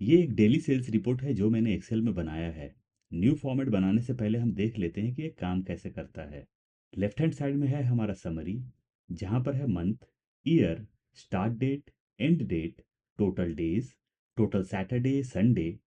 ये एक daily sales report है जो मैंने एक्सेल में बनाया है। न्यू फॉर्मेट बनाने से पहले हम देख लेते हैं कि ये काम कैसे करता है। लेफ्ट हैंड साइड में है हमारा समरी, जहाँ पर है month, year, start date, end date, total days, total Saturday, Sunday,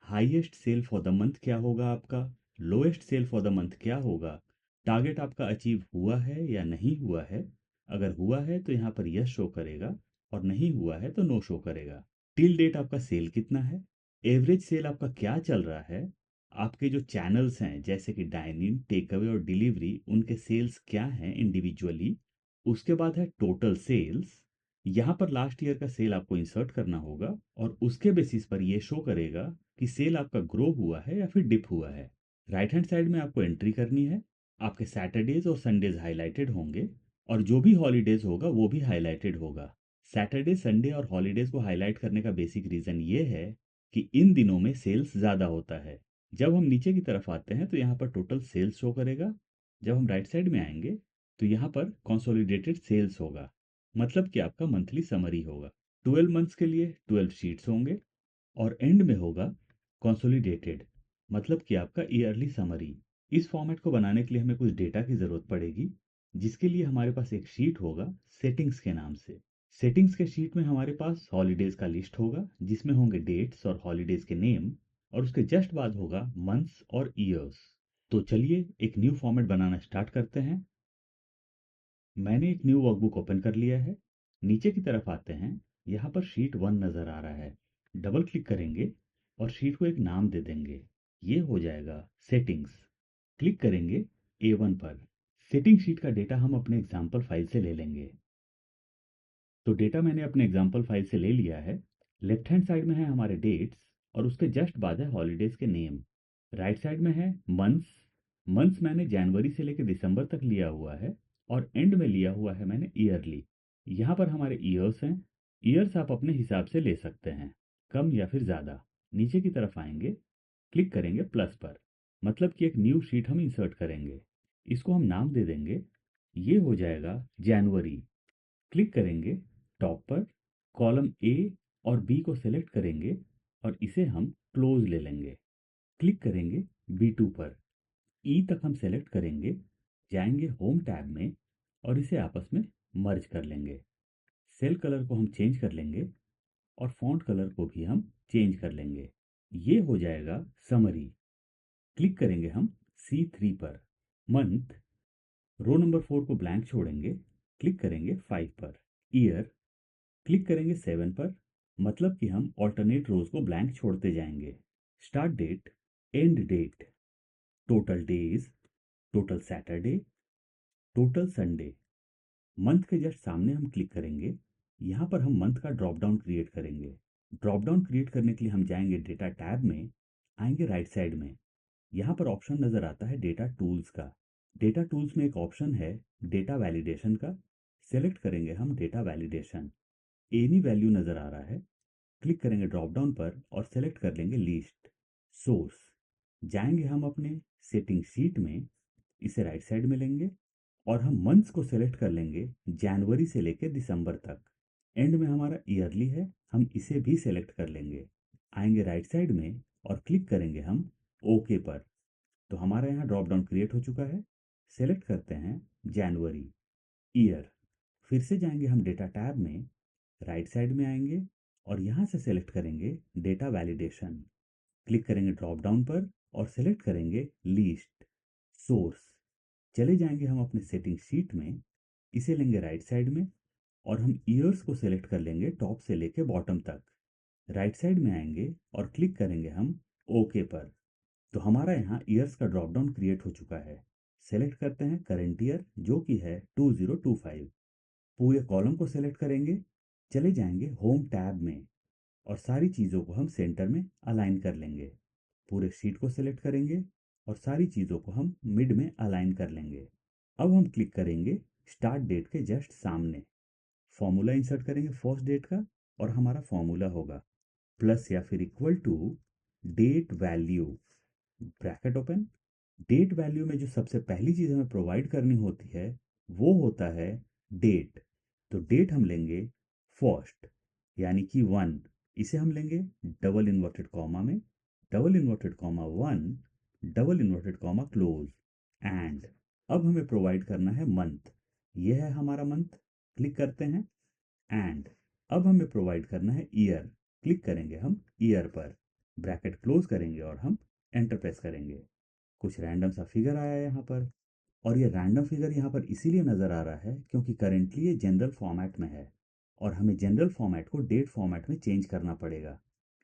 highest sale for the month क्या होगा आपका, lowest sale for the month क्या होगा, टारगेट आपका अचीव हुआ है या नहीं हुआ है। अगर हुआ है तो यहाँ पर यस शो करेगा, और नहीं हुआ है तो नो शो करेगा। टिल डेट आपका सेल कितना है, एवरेज सेल आपका क्या चल रहा है, आपके जो चैनल्स हैं जैसे कि डाइन इन, टेक अवे और डिलीवरी, उनके सेल्स क्या हैं इंडिविजुअली। उसके बाद है टोटल सेल्स। यहाँ पर लास्ट ईयर का सेल आपको इंसर्ट करना होगा और उसके बेसिस पर ये शो करेगा कि सेल आपका ग्रो हुआ है या फिर डिप हुआ है। राइट हैंड साइड में आपको एंट्री करनी है। आपके सैटरडेज और संडेज हाईलाइटेड होंगे, और जो भी हॉलीडेज होगा वो भी हाईलाइटेड होगा। सैटरडे, संडे और हॉलीडेज को हाईलाइट करने का बेसिक रीज़न ये है कि इन दिनों में सेल्स ज़्यादा होता है। जब हम नीचे की तरफ आते हैं तो यहाँ पर टोटल सेल्स शो करेगा। जब हम राइट साइड में आएंगे तो यहाँ पर कंसोलिडेटेड सेल्स होगा, मतलब कि आपका मंथली समरी होगा। 12 मंथ्स के लिए 12 शीट्स होंगे, और एंड में होगा कंसोलिडेटेड, मतलब कि आपका ईयरली समरी। इस फॉर्मेट को बनाने के लिए हमें कुछ डेटा की ज़रूरत पड़ेगी, जिसके लिए हमारे पास एक शीट होगा सेटिंग्स के नाम से। सेटिंग्स के शीट में हमारे पास हॉलीडेज का लिस्ट होगा, जिसमें होंगे डेट्स और हॉलीडेज के नेम, और उसके जस्ट बाद होगा मंथ्स और ईयर्स। तो चलिए एक न्यू फॉर्मेट बनाना स्टार्ट करते हैं। मैंने एक न्यू वर्कबुक ओपन कर लिया है। नीचे की तरफ आते हैं, यहाँ पर शीट 1 नज़र आ रहा है। डबल क्लिक करेंगे और शीट को एक नाम दे देंगे। ये हो जाएगा सेटिंग्स। क्लिक करेंगे A1 पर। सेटिंग शीट का डेटा हम अपने एग्जाम्पल फाइल से ले लेंगे। तो डेटा मैंने अपने एग्जाम्पल फाइल से ले लिया है। लेफ्ट हैंड साइड में है हमारे डेट्स, और उसके जस्ट बाद है हॉलीडेज के नेम। राइट साइड में है मंथ्स। मंथ्स मैंने जनवरी से लेकर दिसंबर तक लिया हुआ है, और एंड में लिया हुआ है मैंने ईयरली। यहाँ पर हमारे ईयर्स हैं। ईयर्स आप अपने हिसाब से ले सकते हैं, कम या फिर ज़्यादा। नीचे की तरफ आएंगे, क्लिक करेंगे प्लस पर, मतलब कि एक न्यू शीट हम इंसर्ट करेंगे। इसको हम नाम दे देंगे। ये हो जाएगा जनवरी। क्लिक करेंगे टॉप पर, कॉलम ए और बी को सेलेक्ट करेंगे और इसे हम क्लोज ले लेंगे। क्लिक करेंगे B2 पर, ई तक हम सेलेक्ट करेंगे, जाएंगे होम टैब में और इसे आपस में मर्ज कर लेंगे। सेल कलर को हम चेंज कर लेंगे और फॉन्ट कलर को भी हम चेंज कर लेंगे। ये हो जाएगा समरी। क्लिक करेंगे हम C3 पर, मंथ, रो नंबर 4 को ब्लैंक छोड़ेंगे, क्लिक करेंगे 5 पर, ईयर, क्लिक करेंगे 7 पर, मतलब कि हम ऑल्टरनेट रोज को ब्लैंक छोड़ते जाएंगे। Start date, end date, total days, total Saturday, total Sunday. Month के जस्ट सामने हम क्लिक करेंगे। यहाँ पर हम मंथ का ड्रॉप डाउन क्रिएट करेंगे। ड्रॉप डाउन क्रिएट करने के लिए हम जाएंगे डेटा टैब में, आएंगे राइट साइड में। यहाँ पर ऑप्शन नज़र आता है डेटा टूल्स का। डेटा टूल्स में एक ऑप्शन है डेटा वैलिडेशन का। सेलेक्ट करेंगे हम डेटा वैलिडेशन। एनी वैल्यू नज़र आ रहा है। क्लिक करेंगे ड्रॉप डाउन पर और सेलेक्ट कर लेंगे लीस्ट सोर्स। जाएंगे हम अपने सेटिंग शीट में, इसे राइट साइड में लेंगे और हम मंथ्स को सेलेक्ट कर लेंगे जनवरी से लेकर दिसंबर तक। एंड में हमारा ईयरली है, हम इसे भी सेलेक्ट कर लेंगे। आएंगे राइट साइड में और क्लिक करेंगे हम ओके पर। तो हमारा यहाँ ड्रॉप डाउन क्रिएट हो चुका है। सेलेक्ट करते हैं जनवरी, ईयर, फिर से जाएंगे हम डेटा टैब में, राइट साइड में आएंगे और यहाँ से सेलेक्ट करेंगे डेटा वैलिडेशन। क्लिक करेंगे ड्रॉप डाउन पर और सेलेक्ट करेंगे लीस्ट सोर्स। चले जाएंगे हम अपने सेटिंग शीट में, इसे लेंगे राइट साइड में और हम ईयर्स को सेलेक्ट कर लेंगे टॉप से लेके बॉटम तक। राइट साइड में आएंगे और क्लिक करेंगे हम ओके पर। तो हमारा यहाँ ईयर्स का ड्रॉप डाउन क्रिएट हो चुका है। सेलेक्ट करते हैं करंट ईयर जो कि है 2025। पूरे कॉलम को सेलेक्ट करेंगे, चले जाएंगे होम टैब में और सारी चीज़ों को हम सेंटर में अलाइन कर लेंगे। पूरे शीट को सेलेक्ट करेंगे और सारी चीज़ों को हम मिड में अलाइन कर लेंगे। अब हम क्लिक करेंगे स्टार्ट डेट के जस्ट सामने, फॉर्मूला इंसर्ट करेंगे फर्स्ट डेट का, और हमारा फॉर्मूला होगा प्लस या फिर equal to date value, bracket open. Date value में जो सबसे पहली चीज़ हमें प्रोवाइड करनी होती है वो होता है डेट। तो डेट हम लेंगे फर्स्ट, यानी कि 1। इसे हम लेंगे डबल इन्वर्टेड कॉमा में, double inverted comma 1, double inverted comma close, and अब हमें प्रोवाइड करना है मंथ। ये है हमारा मंथ, क्लिक करते हैं। एंड अब हमें प्रोवाइड करना है ईयर, क्लिक करेंगे हम ईयर पर, ब्रैकेट क्लोज करेंगे और हम एंटर प्रेस करेंगे। कुछ रैंडम सा फिगर आया है यहाँ पर, और ये रैंडम फिगर यहाँ पर इसीलिए नज़र आ रहा है क्योंकि करेंटली ये जनरल फॉर्मेट में है, और हमें जनरल फॉर्मेट को डेट फॉर्मेट में चेंज करना पड़ेगा।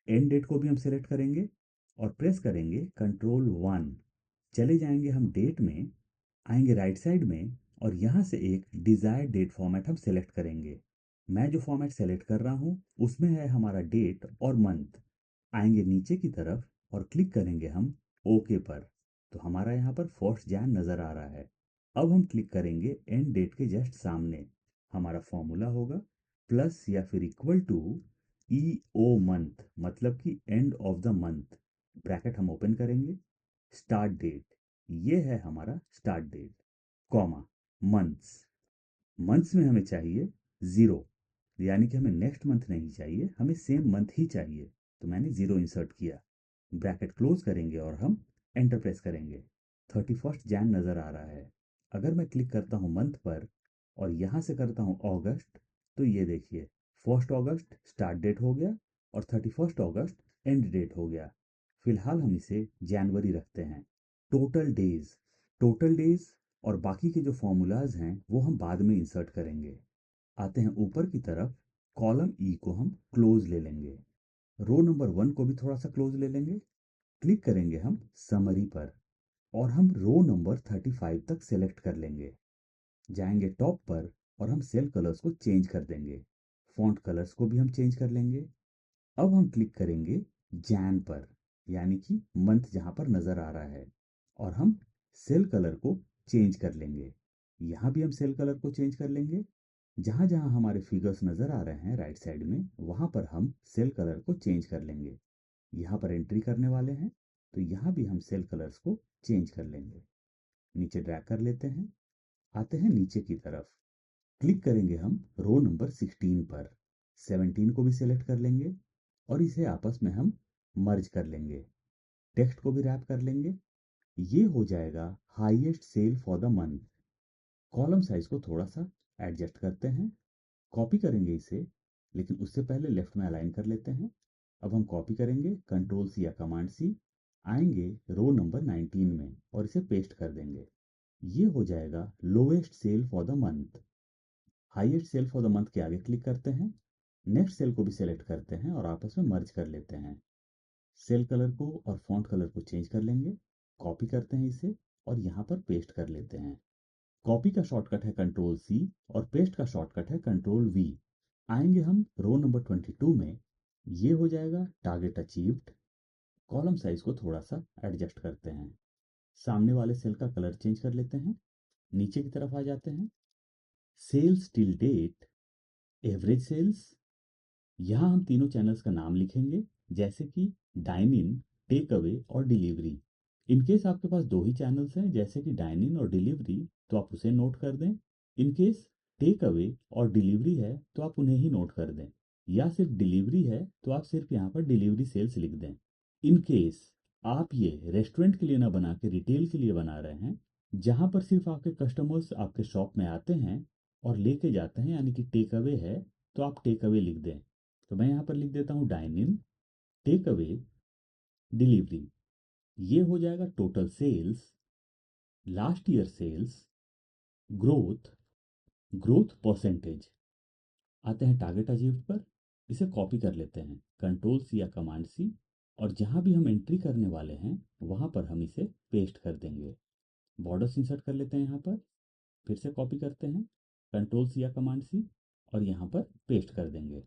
एंड डेट को भी हम सेलेक्ट करेंगे और प्रेस करेंगे कंट्रोल 1। चले जाएंगे हम डेट में, आएंगे राइट साइड में, और यहाँ से एक डिज़ायर्ड डेट फॉर्मेट हम सेलेक्ट करेंगे। मैं जो फॉर्मेट सेलेक्ट कर रहा हूँ उसमें है हमारा डेट और मंथ। आएंगे नीचे की तरफ और क्लिक करेंगे हम ओके पर, तो हमारा यहाँ पर 1 जैन नज़र आ रहा है। अब हम क्लिक करेंगे एंड डेट के जस्ट सामने, हमारा फॉर्मूला होगा प्लस या फिर equal to E O month, मतलब कि end of the month, bracket हम ओपन करेंगे, स्टार्ट डेट, ये है हमारा start date, comma months. Months में हमें चाहिए 0, यानी कि हमें नेक्स्ट मंथ नहीं चाहिए, हमें सेम मंथ ही चाहिए, तो मैंने 0 इंसर्ट किया। ब्रैकेट क्लोज करेंगे और हम एंटर प्रेस करेंगे। 31 जैन नज़र आ रहा है। अगर मैं क्लिक करता हूँ मंथ पर और यहाँ से करता हूँ अगस्त, तो ये देखिए 1 अगस्त स्टार्ट डेट हो गया और 31 अगस्त एंड डेट हो गया। फिलहाल हम इसे जनवरी रखते हैं। टोटल डेज, टोटल डेज और बाकी के जो फॉर्मूलाज हैं वो हम बाद में इंसर्ट करेंगे। आते हैं ऊपर की तरफ, कॉलम ई को हम क्लोज ले लेंगे, रो नंबर 1 को भी थोड़ा सा क्लोज ले लेंगे। क्लिक करेंगे हम समरी पर और हम रो नंबर 35 तक सेलेक्ट कर लेंगे। जाएंगे टॉप पर और हम सेल कलर्स को चेंज कर देंगे, फॉन्ट कलर्स को भी हम चेंज कर लेंगे। अब हम क्लिक करेंगे जैन पर, यानी कि मंथ जहां पर नज़र आ रहा है, और हम सेल कलर को चेंज कर लेंगे। यहाँ भी हम सेल कलर को चेंज कर लेंगे। जहां जहां हमारे फिगर्स नज़र आ रहे हैं राइट साइड में, वहां पर हम सेल कलर को चेंज कर लेंगे। यहाँ पर एंट्री करने वाले हैं तो यहाँ भी हम सेल कलर्स को चेंज कर लेंगे। नीचे ड्रैग कर लेते हैं, आते हैं नीचे की तरफ, क्लिक करेंगे हम रो नंबर 16 पर, 17 को भी सिलेक्ट कर लेंगे और इसे आपस में हम मर्ज कर लेंगे। टेक्स्ट को भी रैप कर लेंगे। ये हो जाएगा highest sale for the month. Column size को थोड़ा सा एडजस्ट करते हैं, कॉपी करेंगे इसे, लेकिन उससे पहले लेफ्ट में अलाइन कर लेते हैं। अब हम कॉपी करेंगे कंट्रोल C या कमांड C, आएंगे रो नंबर 19 में और इसे पेस्ट कर देंगे। ये हो जाएगा lowest sale for the month. Highest sale for the month के आगे क्लिक करते हैं, नेक्स्ट सेल को भी सेलेक्ट करते हैं और आपस में मर्ज कर लेते हैं। सेल कलर को और फॉन्ट कलर को चेंज कर लेंगे, कॉपी करते हैं इसे और यहाँ पर पेस्ट कर लेते हैं। कॉपी का शॉर्टकट है कंट्रोल C और पेस्ट का शॉर्टकट है कंट्रोल V। आएंगे हम रो नंबर 22 में, ये हो जाएगा टारगेट अचीव्ड। कॉलम साइज को थोड़ा सा एडजस्ट करते हैं, सामने वाले सेल का कलर चेंज कर लेते हैं, नीचे की तरफ आ जाते हैं, sales till date, average sales. यहाँ हम तीनों चैनल्स का नाम लिखेंगे, जैसे कि डाइन इन, टेक अवे और डिलीवरी। इनकेस आपके पास दो ही चैनल्स हैं जैसे कि डाइन इन और डिलीवरी, तो आप उसे नोट कर दें। इनकेस टेक अवे और डिलीवरी है तो आप उन्हें ही नोट कर दें, या सिर्फ डिलीवरी है तो आप सिर्फ यहाँ पर डिलीवरी सेल्स लिख दें। इनकेस आप ये रेस्टोरेंट के लिए ना बना के रिटेल के लिए बना रहे हैं, जहाँ पर सिर्फ आपके कस्टमर्स आपके शॉप में आते हैं और लेके जाते हैं, यानी कि टेक अवे है, तो आप टेक अवे लिख दें। तो मैं यहाँ पर लिख देता हूँ dine in, take away, delivery. ये हो जाएगा total sales, last year sales, growth, growth percentage. आते हैं टारगेट अचीव्ड पर, इसे कॉपी कर लेते हैं कंट्रोल C या कमांड C, और जहाँ भी हम एंट्री करने वाले हैं वहाँ पर हम इसे पेस्ट कर देंगे। बॉर्डर्स इंसर्ट कर लेते हैं यहाँ पर, फिर से कॉपी करते हैं कंट्रोल C या कमांड C और यहाँ पर पेस्ट कर देंगे,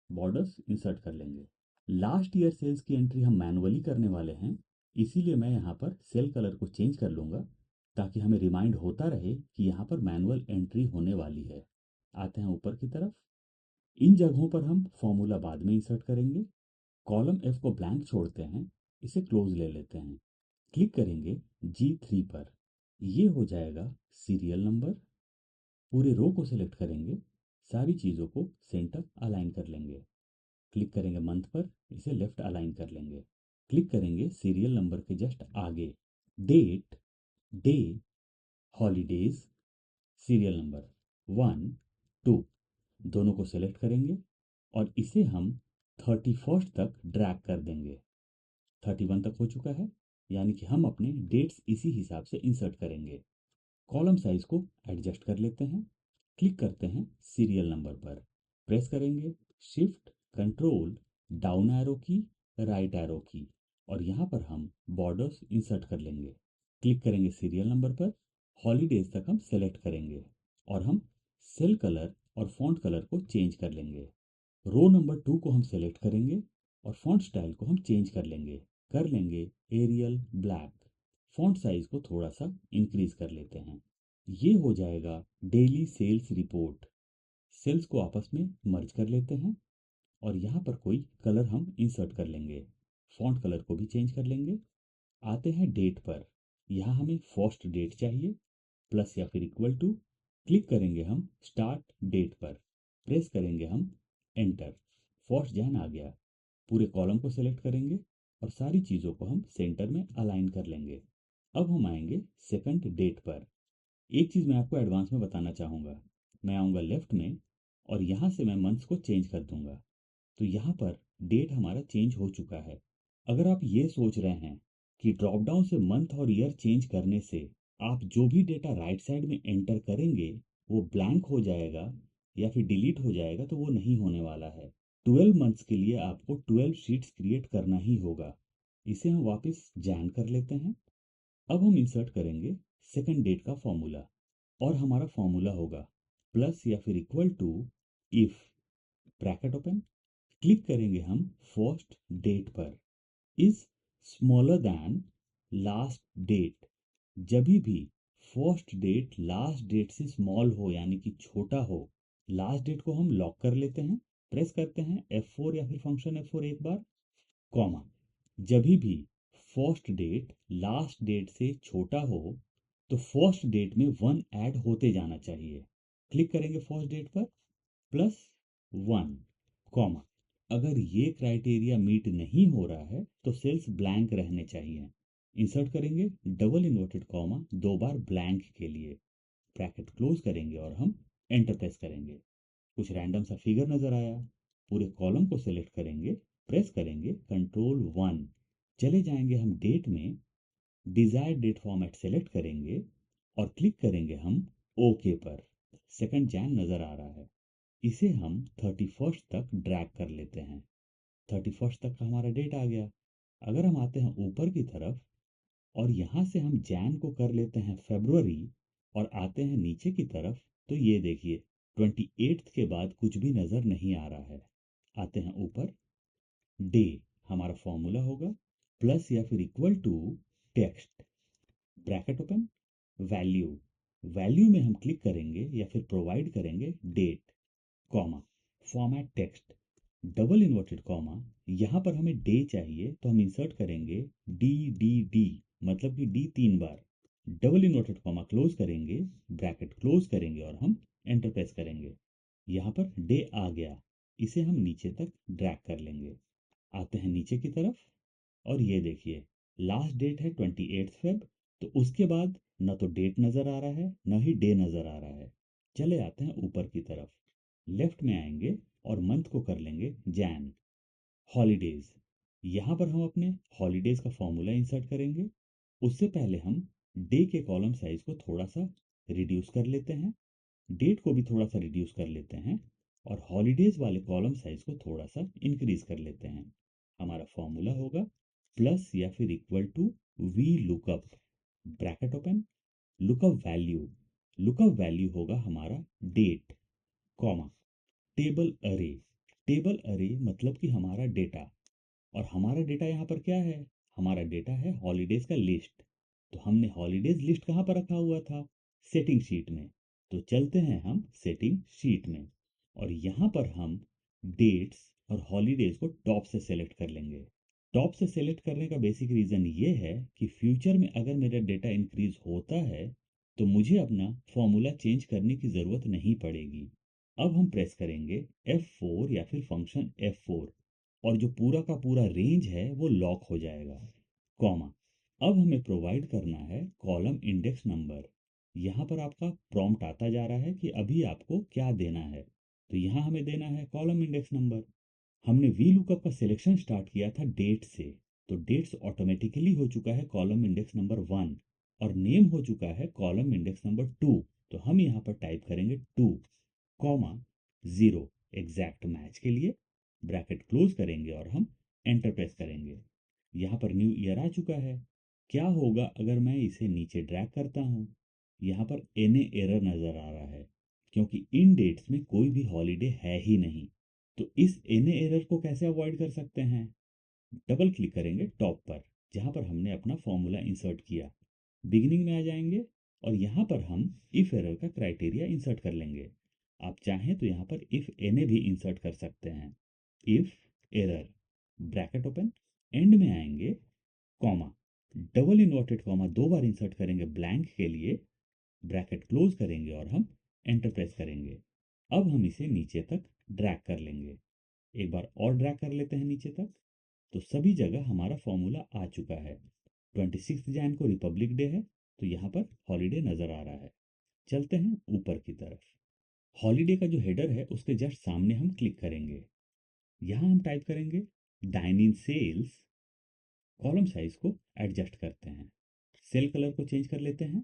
बॉर्डर्स इंसर्ट कर लेंगे। लास्ट ईयर सेल्स की एंट्री हम मैनुअली करने वाले हैं, इसीलिए मैं यहाँ पर सेल कलर को चेंज कर लूँगा ताकि हमें रिमाइंड होता रहे कि यहाँ पर मैनुअल एंट्री होने वाली है। आते हैं ऊपर की तरफ, इन जगहों पर हम फॉर्मूला बाद में इंसर्ट करेंगे। कॉलम F को ब्लैंक छोड़ते हैं, इसे क्लोज ले लेते हैं, क्लिक करेंगे G3 पर, ये हो जाएगा सीरियल नंबर। पूरे रो को सिलेक्ट करेंगे, सारी चीज़ों को सेंटर अलाइन कर लेंगे, क्लिक करेंगे मंथ पर, इसे लेफ्ट अलाइन कर लेंगे। क्लिक करेंगे सीरियल नंबर के जस्ट आगे, date, day, holidays, serial number 1, 2 दोनों को सेलेक्ट करेंगे और इसे हम 31st तक ड्रैग कर देंगे। 31 तक हो चुका है, यानी कि हम अपने डेट्स इसी हिसाब से इंसर्ट करेंगे। कॉलम साइज को एडजस्ट कर लेते हैं। क्लिक करते हैं सीरियल नंबर पर, प्रेस करेंगे शिफ्ट कंट्रोल डाउन एरो की, राइट एरो की, और यहाँ पर हम बॉर्डर्स इंसर्ट कर लेंगे। क्लिक करेंगे सीरियल नंबर पर, हॉलीडेज तक हम सेलेक्ट करेंगे और हम सेल कलर और फॉन्ट कलर को चेंज कर लेंगे। रो नंबर 2 को हम सेलेक्ट करेंगे और फॉन्ट स्टाइल को हम चेंज कर लेंगे एरियल ब्लैक। फॉन्ट साइज को थोड़ा सा इंक्रीज कर लेते हैं। ये हो जाएगा डेली सेल्स रिपोर्ट। सेल्स को आपस में मर्ज कर लेते हैं और यहाँ पर कोई कलर हम इंसर्ट कर लेंगे। फॉन्ट कलर को भी चेंज कर लेंगे। आते हैं डेट पर। यहाँ हमें फर्स्ट डेट चाहिए, प्लस या फिर इक्वल टू। क्लिक करेंगे हम स्टार्ट डेट पर, प्रेस करेंगे हम एंटर। फर्स्ट जैन आ गया। पूरे कॉलम को सेलेक्ट करेंगे और सारी चीज़ों को हम सेंटर में अलाइन कर लेंगे। अब हम आएंगे सेकंड डेट पर। एक चीज़ मैं आपको एडवांस में बताना चाहूँगा। मैं आऊँगा लेफ्ट में और यहाँ से मैं मंथ्स को चेंज कर दूँगा। तो यहाँ पर डेट हमारा चेंज हो चुका है। अगर आप ये सोच रहे हैं कि ड्रॉप डाउन से मंथ और ईयर चेंज करने से आप जो भी डेटा राइट साइड में एंटर करेंगे वो ब्लैंक हो जाएगा या फिर डिलीट हो जाएगा, तो वो नहीं होने वाला है। 12 मंथ्स के लिए आपको 12 शीट्स क्रिएट करना ही होगा। इसे हम वापस जैन कर लेते हैं। अब हम इंसर्ट करेंगे सेकंड डेट का फॉर्मूला और हमारा फॉर्मूला होगा प्लस या फिर equal to if, bracket open. Click करेंगे हम फर्स्ट डेट पर, is smaller than last date. जब भी फर्स्ट डेट लास्ट डेट से स्मॉल हो यानी कि छोटा हो, लास्ट डेट को हम लॉक कर लेते हैं। प्रेस करते हैं F4 या फिर फंक्शन F4 एक बार, कॉमा। जब भी फर्स्ट डेट लास्ट डेट से छोटा हो तो फर्स्ट डेट में 1 ऐड होते जाना चाहिए। क्लिक करेंगे फर्स्ट डेट पर, प्लस 1, कॉमा। अगर ये क्राइटेरिया मीट नहीं हो रहा है तो सेल्स ब्लैंक रहने चाहिए। इंसर्ट करेंगे डबल इन्वर्टेड कॉमा 2 बार ब्लैंक के लिए, ब्रैकेट क्लोज करेंगे और हम एंटर प्रेस करेंगे। कुछ रैंडम सा फिगर नजर आया। पूरे कॉलम को सेलेक्ट करेंगे, प्रेस करेंगे कंट्रोल 1, चले जाएंगे हम डेट में, डिजायर्ड डेट फॉर्मेट सेलेक्ट करेंगे और क्लिक करेंगे हम ओके पर। सेकंड जैन नजर आ रहा है। इसे हम 31st तक ड्रैग कर लेते हैं। 31st तक का हमारा डेट आ गया। अगर हम आते हैं ऊपर की तरफ और यहाँ से हम जैन को कर लेते हैं फरवरी और आते हैं नीचे की तरफ, तो ये देखिए 28th के बाद कुछ भी नज़र नहीं आ रहा है। आते हैं ऊपर, डे, हमारा फॉर्मूला होगा प्लस या फिर equal to text, bracket open, value. Value में हम क्लिक करेंगे या फिर प्रोवाइड करेंगे date, comma, format text, double inverted comma. यहाँ पर हमें डे चाहिए तो हम इंसर्ट करेंगे डी, मतलब कि डी 3 बार, डबल इन्वर्टेड कॉमा क्लोज करेंगे, ब्रैकेट क्लोज करेंगे और हम एंटर प्रेस करेंगे। यहाँ पर डे आ गया। इसे हम नीचे तक ड्रैग कर लेंगे। आते हैं नीचे की तरफ और ये देखिए लास्ट डेट है 28 फेब, तो उसके बाद ना तो डेट नज़र आ रहा है ना ही डे नज़र आ रहा है। चले आते हैं ऊपर की तरफ, लेफ्ट में आएंगे और मंथ को कर लेंगे जैन। हॉलीडेज, यहाँ पर हम अपने हॉलीडेज का फॉर्मूला इंसर्ट करेंगे। उससे पहले हम डे के कॉलम साइज को थोड़ा सा रिड्यूस कर लेते हैं, डेट को भी थोड़ा सा रिड्यूस कर लेते हैं और हॉलीडेज वाले कॉलम साइज को थोड़ा सा इंक्रीज कर लेते हैं। हमारा फॉर्मूला होगा प्लस या फिर equal to V lookup, bracket open, lookup value होगा हमारा date, comma, table array. Table array मतलब कि हमारा डेटा, और हमारा डेटा यहाँ पर क्या है? हमारा डेटा है हॉलीडेज का लिस्ट। तो हमने हॉलीडेज लिस्ट कहाँ पर रखा हुआ था? सेटिंग शीट में। तो चलते हैं हम सेटिंग शीट में और यहाँ पर हम डेट्स और हॉलीडेज को टॉप से सेलेक्ट कर लेंगे। टॉप से सेलेक्ट करने का बेसिक रीज़न ये है कि फ्यूचर में अगर मेरा डेटा इंक्रीज होता है तो मुझे अपना फॉर्मूला चेंज करने की ज़रूरत नहीं पड़ेगी। अब हम प्रेस करेंगे F4 या फिर फंक्शन F4, और जो पूरा का पूरा रेंज है वो लॉक हो जाएगा, कॉमा। अब हमें प्रोवाइड करना है कॉलम इंडेक्स नंबर। यहाँ पर आपका प्रॉम्प्ट आता जा रहा है कि अभी आपको क्या देना है, तो यहाँ हमें देना है कॉलम इंडेक्स नंबर। हमने वी लुकअप का सिलेक्शन स्टार्ट किया था डेट से, तो डेट्स ऑटोमेटिकली हो चुका है कॉलम इंडेक्स नंबर 1, और नेम हो चुका है कॉलम इंडेक्स नंबर 2। तो हम यहाँ पर टाइप करेंगे 2, कॉमा 0 एग्जैक्ट मैच के लिए, ब्रैकेट क्लोज करेंगे और हम एंटर प्रेस करेंगे। यहाँ पर न्यू ईयर आ चुका है। क्या होगा अगर मैं इसे नीचे ड्रैग करता हूँ? यहाँ पर एन एरर नज़र आ रहा है, क्योंकि इन डेट्स में कोई भी हॉलीडे है ही नहीं। तो इस एन एरर को कैसे अवॉइड कर सकते हैं? डबल क्लिक करेंगे टॉप पर, जहाँ पर हमने अपना फॉर्मूला इंसर्ट किया, बिगिनिंग में आ जाएंगे और यहाँ पर हम इफ एरर का क्राइटेरिया इंसर्ट कर लेंगे। आप चाहें तो यहाँ पर इफ एन भी इंसर्ट कर सकते हैं। If error bracket open, and में आएंगे, कॉमा, डबल इन्वर्टेड कॉमा 2 बार इंसर्ट करेंगे ब्लैंक के लिए, ब्रैकेट क्लोज करेंगे और हम एंटर प्रेस करेंगे। अब हम इसे नीचे तक ड्रैग कर लेंगे। एक बार और ड्रैग कर लेते हैं नीचे तक, तो सभी जगह हमारा फॉर्मूला आ चुका है। 26 जैन को रिपब्लिक डे है, तो यहाँ पर हॉलीडे नज़र आ रहा है। चलते हैं ऊपर की तरफ। हॉलीडे का जो हेडर है उसके जस्ट सामने हम क्लिक करेंगे। यहाँ हम टाइप करेंगे dine in sales. Column size को एडजस्ट करते हैं, सेल कलर को चेंज कर लेते हैं,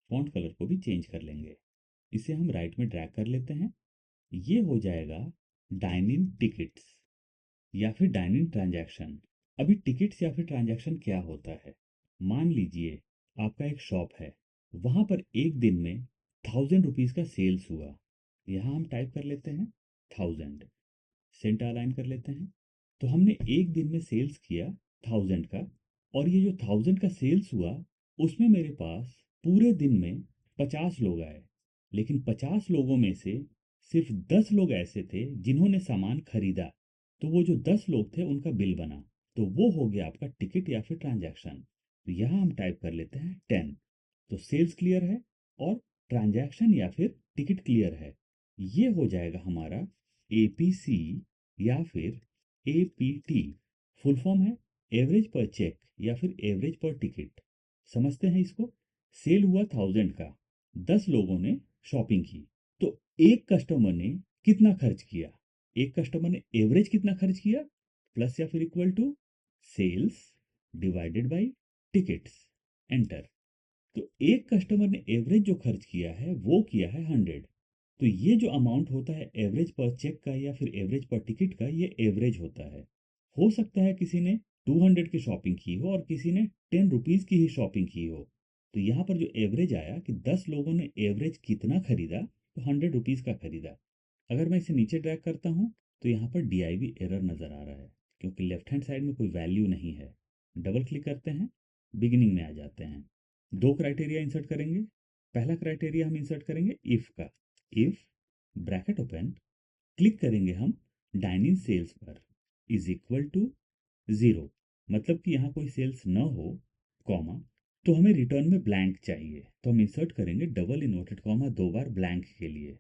फॉन्ट कलर को भी चेंज कर लेंगे। इसे हम राइट में ड्रैग कर लेते हैं। ये हो जाएगा डाइन इन टिकट्स या फिर डाइन इन ट्रांजैक्शन। अभी टिकट्स या फिर ट्रांजैक्शन क्या होता है? मान लीजिए आपका एक शॉप है, वहाँ पर एक दिन में 1000 रुपीज़ का सेल्स हुआ। यहाँ हम टाइप कर लेते हैं 1000, सेंटर अलाइन कर लेते हैं। तो हमने एक दिन में सेल्स किया 1000 का, और ये जो 1000 का सेल्स हुआ उसमें मेरे पास पूरे दिन में 50 लोग आए, लेकिन 50 लोगों में से सिर्फ 10 लोग ऐसे थे जिन्होंने सामान खरीदा। तो वो जो 10 लोग थे उनका बिल बना, तो वो हो गया आपका टिकट या फिर ट्रांजैक्शन। तो यहाँ हम टाइप कर लेते हैं 10। तो सेल्स क्लियर है और ट्रांजैक्शन या फिर टिकट क्लियर है। ये हो जाएगा हमारा एपीसी या फिर एपीटी। फुल फॉर्म है एवरेज पर चेक या फिर एवरेज पर टिकट। समझते हैं इसको। सेल हुआ 1000 का, 10 लोगों ने शॉपिंग की, तो एक कस्टमर ने कितना खर्च किया? एक कस्टमर ने एवरेज कितना खर्च किया, प्लस या फिर equal to sales divided by tickets, enter. तो एक कस्टमर ने एवरेज जो खर्च किया है वो किया है 100। तो ये जो अमाउंट होता है एवरेज पर चेक का या फिर एवरेज पर टिकट का, ये एवरेज होता है। हो सकता है किसी ने 200 की शॉपिंग की हो और किसी ने 10 रुपीज़ की ही शॉपिंग की हो। तो यहाँ पर जो एवरेज आया कि 10 लोगों ने एवरेज कितना खरीदा, तो 100 रुपीज़ का खरीदा। अगर मैं इसे नीचे ड्रैग करता हूँ तो यहाँ पर DIV एरर नज़र आ रहा है, क्योंकि लेफ्ट हैंड साइड में कोई वैल्यू नहीं है। डबल क्लिक करते हैं, बिगिनिंग में आ जाते हैं। दो क्राइटेरिया इंसर्ट करेंगे। पहला क्राइटेरिया हम इंसर्ट करेंगे इफ़ का। इफ़ ब्रैकेट ओपन, क्लिक करेंगे हम डाइन इन सेल्स पर, इज इक्वल टू 0, मतलब कि यहाँ कोई सेल्स न हो, कॉमा। तो हमें रिटर्न में ब्लैंक चाहिए, तो हम इंसर्ट करेंगे डबल इन्वर्टेड कॉमा 2 बार ब्लैंक के लिए,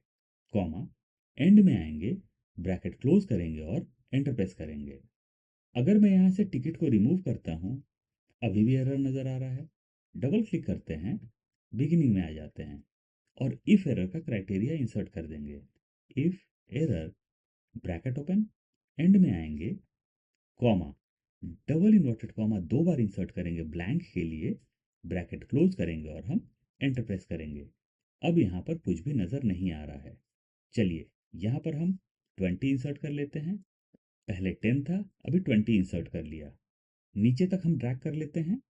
कॉमा। एंड में आएंगे, ब्रैकेट क्लोज करेंगे और एंटर प्रेस करेंगे। अगर मैं यहाँ से टिकट को रिमूव करता हूँ, अभी भी एरर नज़र आ रहा है। डबल क्लिक करते हैं, बिगिनिंग में आ जाते हैं और इफ एरर का क्राइटेरिया इंसर्ट कर देंगे। If error bracket open, and में आएंगे, कॉमा, डबल इन्वर्टेड कॉमा 2 बार इंसर्ट करेंगे ब्लैंक के लिए, ब्रैकेट क्लोज करेंगे और हम एंटर प्रेस करेंगे। अब यहाँ पर कुछ भी नज़र नहीं आ रहा है। चलिए यहाँ पर हम 20 इंसर्ट कर लेते हैं। पहले 10 था, अभी 20 इंसर्ट कर लिया। नीचे तक हम ड्रैग कर लेते हैं,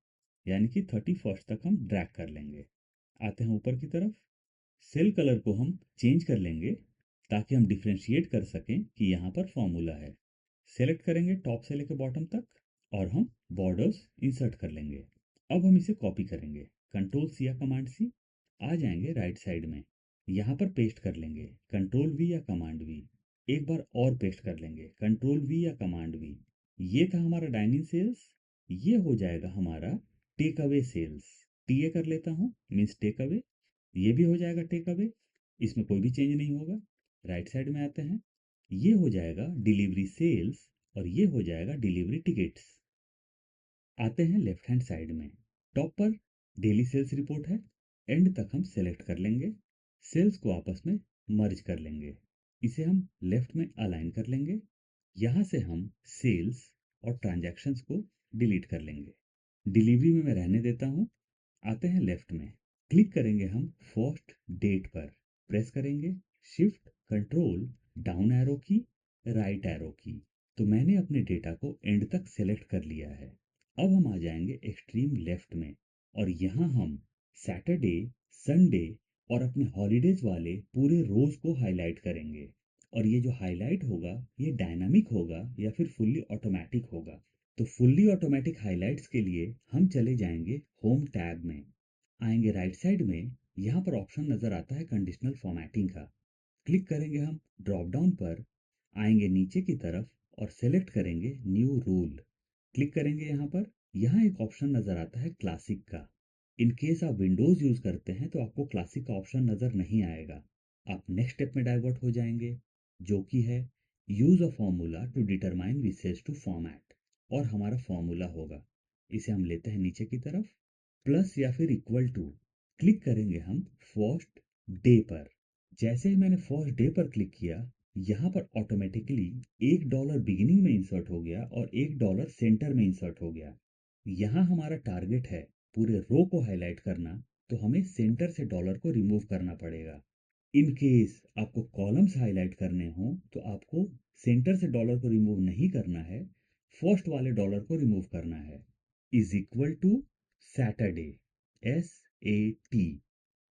यानी कि 31 तक हम ड्रैग कर लेंगे। आते हैं ऊपर की तरफ। सेल कलर को हम चेंज कर लेंगे ताकि हम डिफ्रेंशिएट कर सकें कि यहाँ पर फॉर्मूला है। सेलेक्ट करेंगे टॉप से लेकर बॉटम तक और हम बॉर्डर्स इंसर्ट कर लेंगे। अब हम इसे कॉपी करेंगे, कंट्रोल सी या कमांड सी। आ जाएंगे राइट साइड में, यहाँ पर पेस्ट कर लेंगे, कंट्रोल वी या कमांड वी। एक बार और पेस्ट कर लेंगे, कंट्रोल वी या कमांड वी। ये था हमारा डाइनिंग सेल्स। ये हो जाएगा हमारा टेक अवे सेल्स। टीए कर लेता हूँ, मीन्स टेक अवे। ये भी हो जाएगा टेक अवे, इसमें कोई भी चेंज नहीं होगा। राइट साइड में आते हैं, ये हो जाएगा डिलीवरी सेल्स और ये हो जाएगा डिलीवरी टिकट्स। आते हैं लेफ्ट हैंड साइड में। टॉप पर डेली सेल्स रिपोर्ट है। एंड तक हम सेलेक्ट कर लेंगे। सेल्स को आपस में मर्ज कर लेंगे। इसे हम लेफ्ट में अलाइन कर लेंगे। यहाँ से हम सेल्स और ट्रांजैक्शंस को डिलीट कर लेंगे। डिलीवरी में मैं रहने देता हूँ। आते हैं लेफ्ट में। क्लिक करेंगे हम फर्स्ट डेट पर। प्रेस करेंगे शिफ्ट कंट्रोल डाउन एरो की, राइट एरो की। तो मैंने अपने डेटा को एंड तक सेलेक्ट कर लिया है। अब हम आ जाएंगे एक्सट्रीम लेफ्ट में और यहाँ हम सैटरडे, संडे और अपने हॉलीडेज वाले पूरे रोज को हाईलाइट करेंगे। और ये जो हाईलाइट होगा ये डायनामिक होगा या फिर फुल्ली ऑटोमेटिक होगा। तो फुल्ली ऑटोमेटिक हाइलाइट्स के लिए हम चले जाएंगे होम टैब में। आएंगे राइट साइड में। यहाँ पर ऑप्शन नज़र आता है कंडीशनल फॉर्मेटिंग का। क्लिक करेंगे हम ड्रॉप डाउन पर। आएंगे नीचे की तरफ और सेलेक्ट करेंगे न्यू रूल। क्लिक करेंगे यहाँ पर। यहाँ एक ऑप्शन नज़र आता है क्लासिक का। इन केस आप विंडोज़ यूज़ करते हैं तो आपको क्लासिक का ऑप्शन नज़र नहीं आएगा। आप नेक्स्ट स्टेप में डाइवर्ट हो जाएंगे जो कि है use a formula to determine विसेज टू फॉर्मेट। और हमारा फॉर्मूला होगा, इसे हम लेते हैं नीचे की तरफ, प्लस या फिर इक्वल टू। क्लिक करेंगे हम फर्स्ट डे पर। जैसे ही मैंने फर्स्ट डे पर क्लिक किया यहाँ पर ऑटोमेटिकली $1 बिगिनिंग में इंसर्ट हो गया और $1 सेंटर में इंसर्ट हो गया। यहाँ हमारा टारगेट है पूरे रो को हाईलाइट करना, तो हमें सेंटर से डॉलर को रिमूव करना पड़ेगा। इन केस आपको कॉलम्स हाईलाइट करने हो तो आपको सेंटर से डॉलर को रिमूव नहीं करना है, फर्स्ट वाले डॉलर को रिमूव करना है। Is equal to Saturday, SAT।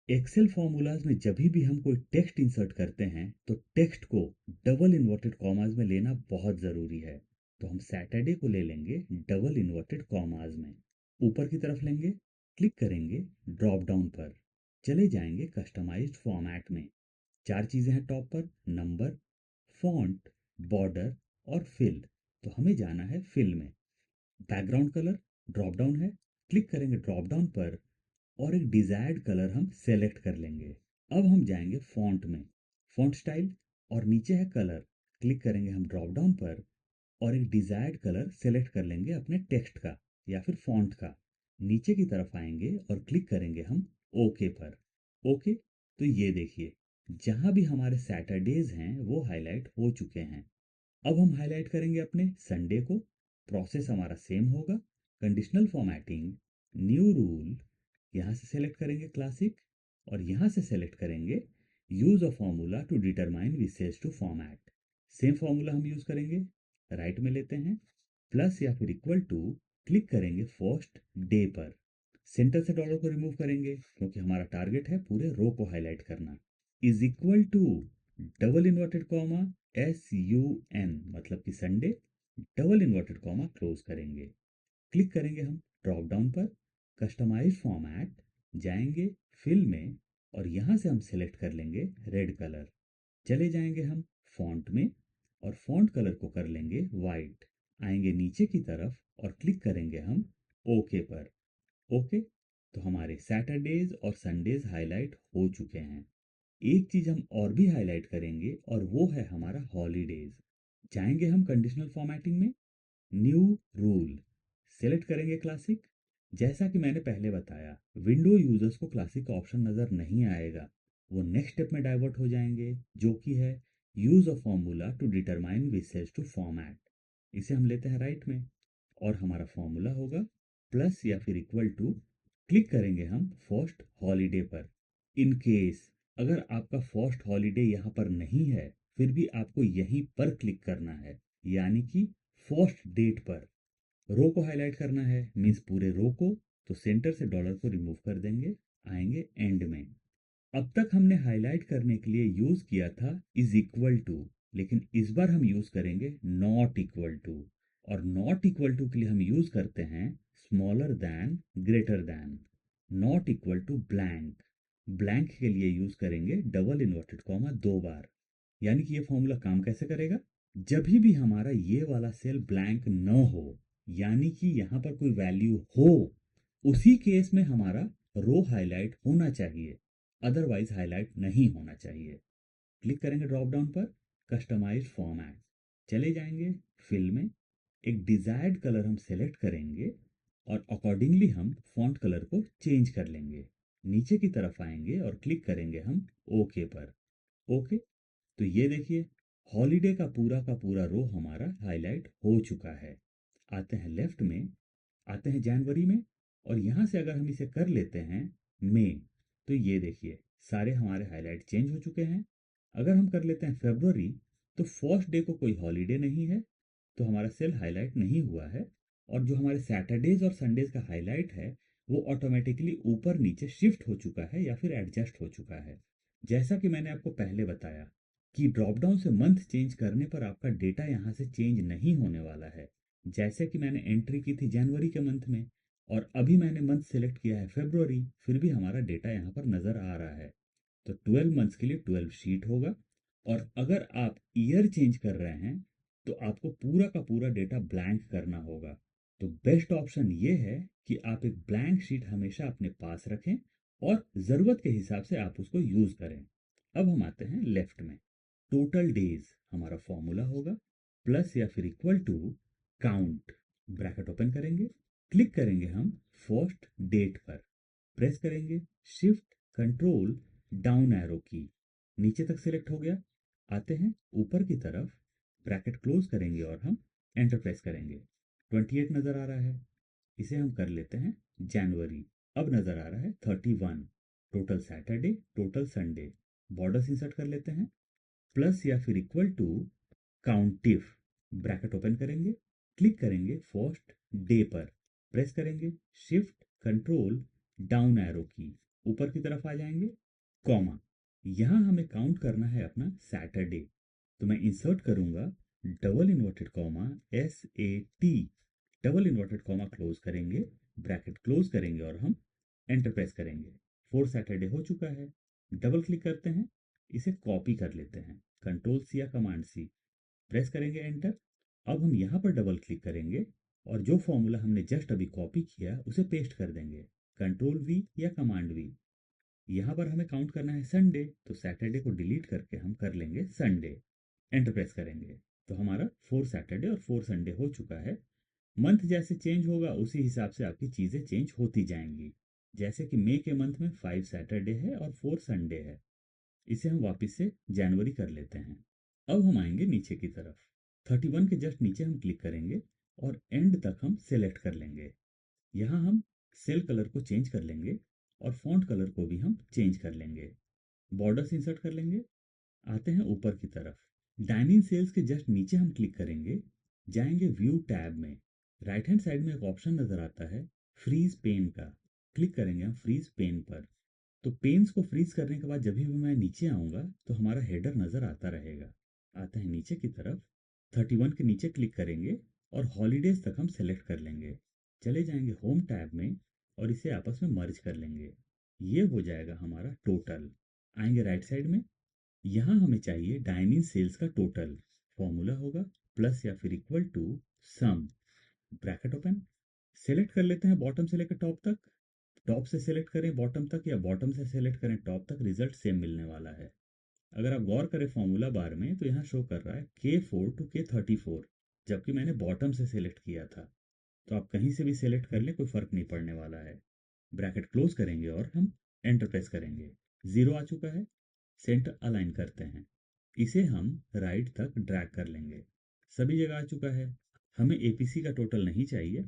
Excel formulas में जब भी हम कोई टेक्स्ट इंसर्ट करते हैं तो टेक्स्ट को डबल इन्वर्टेड कॉमाज में लेना बहुत ज़रूरी है। तो हम सैटरडे को ले लेंगे डबल इन्वर्टेड कॉमाज में, ऊपर की तरफ लेंगे। क्लिक करेंगे ड्रॉप डाउन पर। चले जाएंगे कस्टमाइज्ड फॉर्मेट में। चार चीज़ें हैं टॉप पर, नंबर, फॉन्ट, बॉर्डर और फिल। तो हमें जाना है फिल में। बैकग्राउंड कलर ड्रॉप डाउन है। क्लिक करेंगे ड्रॉप डाउन पर और एक डिजायर्ड कलर हम सेलेक्ट कर लेंगे। अब हम जाएंगे फॉन्ट में, फॉन्ट स्टाइल और नीचे है कलर। क्लिक करेंगे हम ड्रॉप डाउन पर और एक डिजायर्ड कलर सेलेक्ट कर लेंगे अपने टेक्स्ट का या फिर फॉन्ट का। नीचे की तरफ आएंगे और क्लिक करेंगे हम ओके पर। ओके, तो ये देखिए जहां भी हमारे सैटरडेज हैं वो हाईलाइट हो चुके हैं। अब हम हाईलाइट करेंगे अपने संडे को। प्रोसेस हमारा सेम होगा। कंडीशनल फॉर्मेटिंग, न्यू रूल, यहाँ से सेलेक्ट करेंगे क्लासिक और यहाँ से सेलेक्ट करेंगे use a formula to determine विसेज टू फॉर्मेट। सेम फॉर्मूला हम यूज करेंगे। राइट में लेते हैं प्लस या फिर इक्वल टू। क्लिक करेंगे फर्स्ट डे पर। सेंटर से डॉलर को रिमूव करेंगे क्योंकि हमारा टारगेट है पूरे रो को हाईलाइट करना। Is equal to double inverted comma SUN मतलब कि Sunday, double inverted comma close करेंगे। क्लिक करेंगे हम ड्रॉप डाउन पर, कस्टमाइज फॉर्मेट, जाएंगे फिल में और यहाँ से हम सेलेक्ट कर लेंगे रेड कलर। चले जाएंगे हम फॉन्ट में और फॉन्ट कलर को कर लेंगे वाइट। आएंगे नीचे की तरफ और क्लिक करेंगे हम ओके पर। ओके, तो हमारे सैटरडेज और संडेज हाईलाइट हो चुके हैं। एक चीज हम और भी हाईलाइट करेंगे और वो है हमारा हॉलीडेज। जाएंगे हम कंडीशनल फॉर्मेटिंग में, न्यू रूल, सेलेक्ट करेंगे क्लासिक। जैसा कि मैंने पहले बताया विंडो यूजर्स को क्लासिक का ऑप्शन नज़र नहीं आएगा। वो नेक्स्ट स्टेप में डाइवर्ट हो जाएंगे जो कि है use a formula to determine विसेज टू फॉर्मेट। इसे हम लेते हैं राइट में और हमारा फॉर्मूला होगा प्लस या फिर इक्वल टू। क्लिक करेंगे हम फर्स्ट हॉलीडे पर। इन केस अगर आपका फर्स्ट हॉलीडे यहाँ पर नहीं है फिर भी आपको यहीं पर क्लिक करना है, यानी कि फर्स्ट डेट पर। रो को हाईलाइट करना है मीन्स पूरे रो को, तो सेंटर से डॉलर को रिमूव कर देंगे। आएंगे एंड में। अब तक हमने हाईलाइट करने के लिए यूज किया था इज इक्वल टू, लेकिन इस बार हम यूज करेंगे नॉट इक्वल टू। और नॉट इक्वल टू के लिए हम यूज करते हैं smaller than, greater than. Not equal to blank, blank के लिए यूज करेंगे डबल इन्वर्टेड कॉमा 2 बार। यानी कि ये फॉर्मूला काम कैसे करेगा, जब भी हमारा ये वाला सेल ब्लैंक न हो, यानी कि यहाँ पर कोई वैल्यू हो, उसी केस में हमारा रो हाईलाइट होना चाहिए, अदरवाइज हाईलाइट नहीं होना चाहिए। क्लिक करेंगे ड्रॉप डाउन पर, कस्टमाइज फॉर्मेट। चले जाएंगे फिल में, एक डिजायर्ड कलर हम सेलेक्ट करेंगे और अकॉर्डिंगली हम फॉन्ट कलर को चेंज कर लेंगे। नीचे की तरफ आएंगे और क्लिक करेंगे हम ओके पर। ओके, तो ये देखिए हॉलीडे का पूरा रो हमारा हाईलाइट हो चुका है। आते हैं लेफ्ट में, आते हैं जनवरी में, और यहाँ से अगर हम इसे कर लेते हैं मई, तो ये देखिए सारे हमारे हाईलाइट चेंज हो चुके हैं। अगर हम कर लेते हैं फरवरी, तो फर्स्ट डे को कोई हॉलीडे नहीं है, तो हमारा सेल हाईलाइट नहीं हुआ है। और जो हमारे सैटरडेज और संडेज का हाईलाइट है वो ऑटोमेटिकली ऊपर नीचे शिफ्ट हो चुका है या फिर एडजस्ट हो चुका है। जैसा कि मैंने आपको पहले बताया कि ड्रॉप डाउन से मंथ चेंज करने पर आपका डेटा यहाँ से चेंज नहीं होने वाला है। जैसे कि मैंने एंट्री की थी जनवरी के मंथ में और अभी मैंने मंथ सेलेक्ट किया है फरवरी, फिर भी हमारा डेटा यहाँ पर नज़र आ रहा है। तो 12 मंथ्स के लिए 12 शीट होगा। और अगर आप ईयर चेंज कर रहे हैं तो आपको पूरा का पूरा डेटा ब्लैंक करना होगा। तो बेस्ट ऑप्शन ये है कि आप एक ब्लैंक शीट हमेशा अपने पास रखें और ज़रूरत के हिसाब से आप उसको यूज़ करें। अब हम आते हैं लेफ्ट में। टोटल डेज हमारा फॉर्मूला होगा प्लस या फिर equal to count, bracket open करेंगे, क्लिक करेंगे हम फर्स्ट डेट पर, प्रेस करेंगे shift control down arrow key, नीचे तक सिलेक्ट हो गया। आते हैं ऊपर की तरफ, ब्रैकेट क्लोज करेंगे और हम एंटर प्रेस करेंगे। 28 नज़र आ रहा है, इसे हम कर लेते हैं जनवरी। अब नज़र आ रहा है 31, total Saturday total Sunday. Borders insert कर लेते हैं, प्लस या फिर इक्वल टू काउंटिव, ब्रैकेट ओपन करेंगे, क्लिक करेंगे फर्स्ट डे पर, प्रेस करेंगे शिफ्ट कंट्रोल डाउन एरो की, ऊपर की तरफ आ जाएंगे, कॉमा। यहाँ हमें काउंट करना है अपना सैटरडे, तो मैं इंसर्ट करूंगा double inverted comma SAT, double inverted comma close करेंगे, ब्रैकेट क्लोज करेंगे और हम एंटर प्रेस करेंगे। 4 सैटरडे हो चुका है। डबल क्लिक करते हैं, इसे कॉपी कर लेते हैं, कंट्रोल सी या कमांड सी, प्रेस करेंगे एंटर। अब हम यहाँ पर डबल क्लिक करेंगे और जो फॉर्मूला हमने जस्ट अभी कॉपी किया उसे पेस्ट कर देंगे, कंट्रोल वी या कमांड वी। यहाँ पर हमें काउंट करना है संडे, तो सैटरडे को डिलीट करके हम कर लेंगे संडे, एंटर प्रेस करेंगे। तो हमारा 4 सैटरडे और 4 संडे हो चुका है। मंथ जैसे चेंज होगा उसी हिसाब से आपकी चीज़ें चेंज होती जाएंगी। जैसे कि मई के मंथ में 5 सैटरडे है और 4 संडे है, इसे हम वापस से जनवरी कर लेते हैं। अब हम आएंगे नीचे की तरफ, 31 के जस्ट नीचे हम क्लिक करेंगे और एंड तक हम सेलेक्ट कर लेंगे। यहाँ हम सेल कलर को चेंज कर लेंगे और फॉन्ट कलर को भी हम चेंज कर लेंगे। बॉर्डर्स इंसर्ट कर लेंगे, आते हैं ऊपर की तरफ, डाइनिंग सेल्स के जस्ट नीचे हम क्लिक करेंगे, जाएंगे व्यू टैब में, राइट हैंड साइड में एक ऑप्शन नज़र आता है फ्रीज पेन का, क्लिक करेंगे हम फ्रीज पेन पर। तो पेन्स को फ्रीज करने के बाद जब भी मैं नीचे आऊँगा तो हमारा हेडर नज़र आता रहेगा। आते हैं नीचे की तरफ, 31 के नीचे क्लिक करेंगे और हॉलीडेज तक हम सेलेक्ट कर लेंगे। चले जाएंगे होम टैब में और इसे आपस में मर्ज कर लेंगे। ये हो जाएगा हमारा टोटल। आएंगे राइट साइड में, यहाँ हमें चाहिए डाइनिंग सेल्स का टोटल, फॉर्मूला होगा प्लस या फिर equal to sum, bracket open, select कर लेते हैं बॉटम से लेकर टॉप तक। टॉप से सेलेक्ट करें बॉटम तक या बॉटम से सेलेक्ट करें टॉप तक, रिजल्ट सेम मिलने वाला है। अगर आप गौर करें फॉर्मूला बार में तो यहाँ शो कर रहा है K4 to K34, जबकि मैंने बॉटम से सेलेक्ट किया था। तो आप कहीं से भी सेलेक्ट कर लें, कोई फर्क नहीं पड़ने वाला है। ब्रैकेट क्लोज करेंगे और हम एंटर प्रेस करेंगे। 0 आ चुका है, सेंटर अलाइन करते हैं, इसे हम राइट तक ड्रैग कर लेंगे। सभी जगह आ चुका है। हमें एपीसी का टोटल नहीं चाहिए,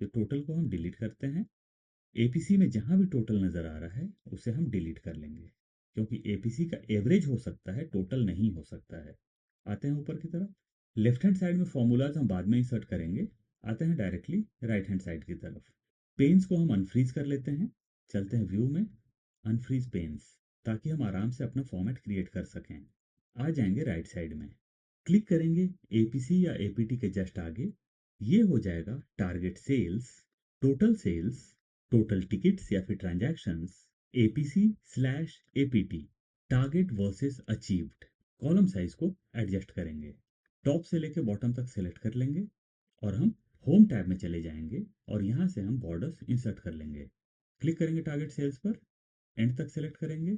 तो टोटल को हम डिलीट करते हैं। एपीसी में जहां भी टोटल नज़र आ रहा है उसे हम डिलीट कर लेंगे, क्योंकि एपीसी का एवरेज हो सकता है, टोटल नहीं हो सकता है। आते हैं ऊपर की तरफ, लेफ्ट हैंड साइड में फॉर्मूलाज हम बाद में इंसर्ट करेंगे। आते हैं डायरेक्टली राइट हैंड साइड की तरफ, पेन्स को हम अनफ्रीज कर लेते हैं। चलते हैं व्यू में, अनफ्रीज पेन्स, ताकि हम आराम से अपना फॉर्मेट क्रिएट कर सकें। आ जाएंगे राइट साइड में, क्लिक करेंगे एपीसी या एपीटी के जस्ट आगे, ये हो जाएगा target sales, total sales, total tickets या फिर transactions, APC/APT, target versus achieved. Column size को एडजस्ट करेंगे, टॉप से लेकर बॉटम तक सेलेक्ट कर लेंगे और हम होम टैब में चले जाएंगे और यहाँ से हम बॉर्डर्स इंसर्ट कर लेंगे। क्लिक करेंगे टारगेट सेल्स पर, एंड तक सेलेक्ट करेंगे